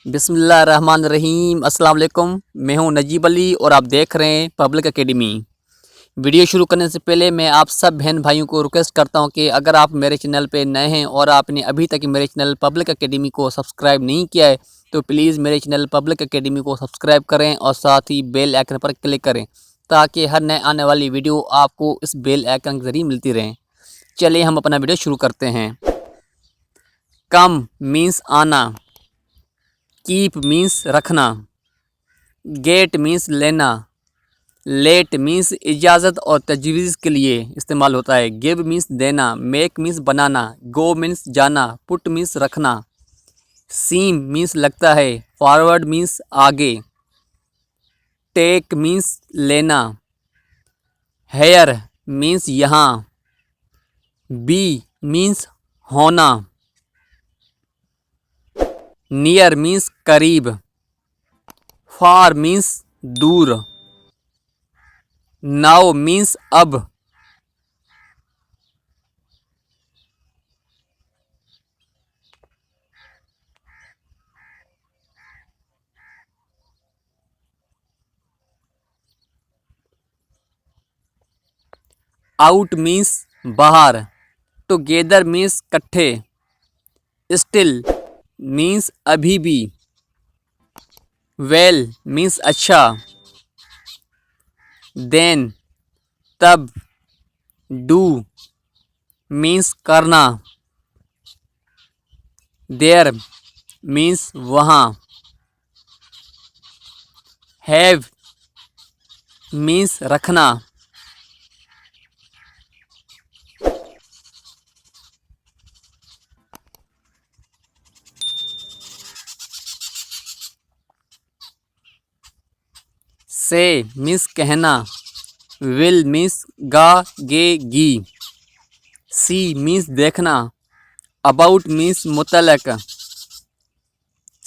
بسم اللہ الرحمن الرحیم۔ السلام علیکم، میں ہوں نجیب علی اور آپ دیکھ رہے ہیں پبلک اکیڈمی۔ ویڈیو شروع کرنے سے پہلے میں آپ سب بہن بھائیوں کو ریکویسٹ کرتا ہوں کہ اگر آپ میرے چینل پہ نئے ہیں اور آپ نے ابھی تک میرے چینل پبلک اکیڈمی کو سبسکرائب نہیں کیا ہے تو پلیز میرے چینل پبلک اکیڈمی کو سبسکرائب کریں اور ساتھ ہی بیل آئکن پر کلک کریں تاکہ ہر نئے آنے والی ویڈیو آپ کو اس بیل آئکن کے ذریعے ملتی رہیں۔ چلیے ہم اپنا ویڈیو شروع کرتے ہیں۔ کم مینس آنا، کیپ مینس رکھنا، گیٹ مینس لینا، لیٹ مینس اجازت اور تجویز کے لیے استعمال ہوتا ہے، گیو مینس دینا، میک مینس بنانا، گو مینس جانا، پٹ مینس رکھنا، سیم مینس لگتا ہے، فارورڈ مینس آگے، ٹیک مینس لینا، ہیئر مینس یہاں، بی مینس ہونا، نیئر مینس قریب، فار مینس دور، ناؤ مینس اب، آؤٹ مینس باہر، ٹوگیدر مینس کٹھے، اسٹل مینس ابھی بھی، ویل مینس اچھا، دین تب، ڈو مینس کرنا، دیر مینس وہاں، ہیو مینس رکھنا، سے مینس کہنا، ول مینس گا گے گی، سی مینس دیکھنا، اباؤٹ مینس متعلق،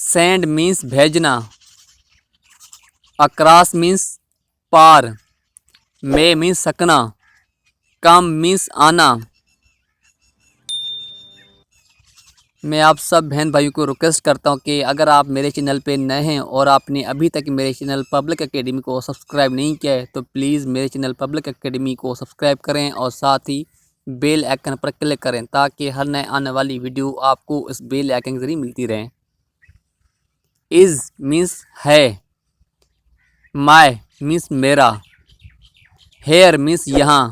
سینڈ مینس بھیجنا، اکراس مینس پار، میں مینس سکنا، کم مینس آنا۔ میں آپ سب بہن بھائیوں کو ریکویسٹ کرتا ہوں کہ اگر آپ میرے چینل پہ نئے ہیں اور آپ نے ابھی تک میرے چینل پبلک اکیڈمی کو سبسکرائب نہیں کیا ہے تو پلیز میرے چینل پبلک اکیڈمی کو سبسکرائب کریں اور ساتھ ہی بیل آئکن پر کلک کریں تاکہ ہر نئے آنے والی ویڈیو آپ کو اس بیل آئکن کے ذریعے ملتی رہیں۔ از مینس ہے، مائی مینس میرا، ہیئر مینس یہاں،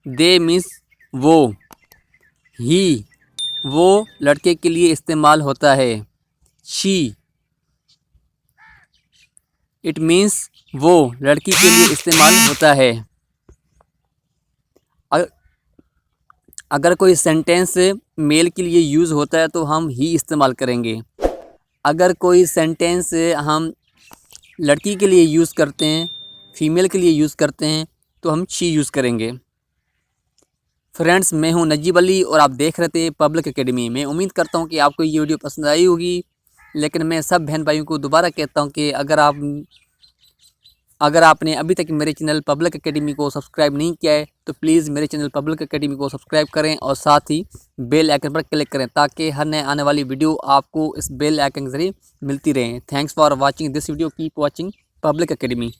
دے مینس وہ، ہی وہ لڑکے کے لیے استعمال ہوتا ہے، شی اٹ مینس وہ لڑکی کے لیے استعمال ہوتا ہے۔ اگر کوئی سینٹینس میل کے لیے یوز ہوتا ہے تو ہم ہی استعمال کریں گے، اگر کوئی سینٹینس ہم لڑکی کے لیے یوز کرتے ہیں، فیمیل کے لیے یوز کرتے ہیں تو ہم شی یوز کریں گے۔ فرینڈس، میں ہوں نجیب علی اور آپ دیکھ رہے تھے پبلک اکیڈمی۔ میں امید کرتا ہوں کہ آپ کو یہ ویڈیو پسند آئی ہوگی، لیکن میں سب بہن بھائیوں کو دوبارہ کہتا ہوں کہ اگر آپ نے ابھی تک میرے چینل پبلک اکیڈمی کو سبسکرائب نہیں کیا ہے تو پلیز میرے چینل پبلک اکیڈمی کو سبسکرائب کریں اور ساتھ ہی بیل آئکن پر کلک کریں تاکہ ہر نئے آنے والی ویڈیو آپ کو اس بیل آئکن کے ذریعے ملتی رہیں۔ Thanks for watching this video, keep watching public academy.